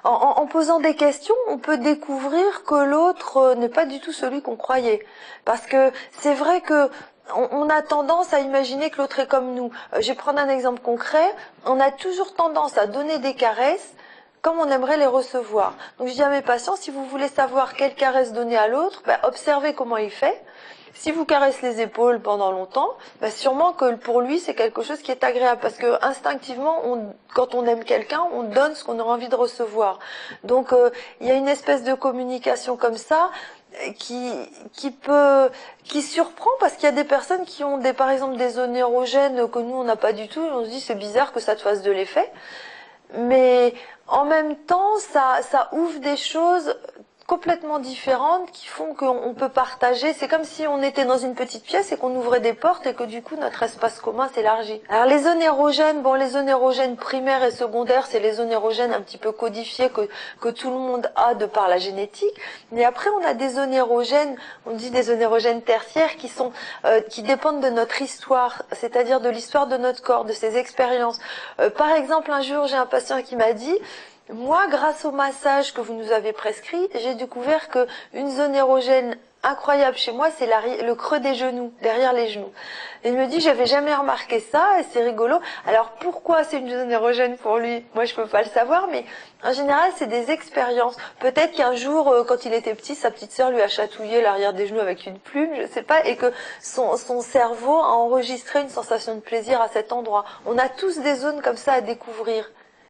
en posant des questions, on peut découvrir que l'autre n'est pas du tout celui qu'on croyait. Parce que c'est vrai que on a tendance à imaginer que l'autre est comme nous. Je vais prendre un exemple concret. On a toujours tendance à donner des caresses comme on aimerait les recevoir. Donc je dis à mes patients, si vous voulez savoir quelle caresse donner à l'autre, observez comment il fait. Si vous caressez les épaules pendant longtemps, sûrement que pour lui c'est quelque chose qui est agréable parce que instinctivement, quand on aime quelqu'un, on donne ce qu'on a envie de recevoir. Donc il y a une espèce de communication comme ça qui surprend parce qu'il y a des personnes qui ont par exemple des zones érogènes que nous on n'a pas du tout. Et on se dit c'est bizarre que ça te fasse de l'effet, mais en même temps ça ouvre des choses complètement différentes qui font qu'on peut partager. C'est comme si on était dans une petite pièce et qu'on ouvrait des portes et que du coup notre espace commun s'élargit. Alors les zones érogènes, les zones érogènes primaires et secondaires, c'est les zones érogènes un petit peu codifiées que tout le monde a de par la génétique. Mais après on a des zones érogènes, on dit des zones érogènes tertiaires qui dépendent de notre histoire, c'est-à-dire de l'histoire de notre corps, de ses expériences. Par exemple, un jour j'ai un patient qui m'a dit: moi, grâce au massage que vous nous avez prescrit, j'ai découvert que une zone érogène incroyable chez moi, c'est le creux des genoux, derrière les genoux. Et il me dit, j'avais jamais remarqué ça, et c'est rigolo. Alors, pourquoi c'est une zone érogène pour lui? Moi, je peux pas le savoir, mais en général, c'est des expériences. Peut-être qu'un jour, quand il était petit, sa petite sœur lui a chatouillé l'arrière des genoux avec une plume, je sais pas, et que son cerveau a enregistré une sensation de plaisir à cet endroit. On a tous des zones comme ça à découvrir.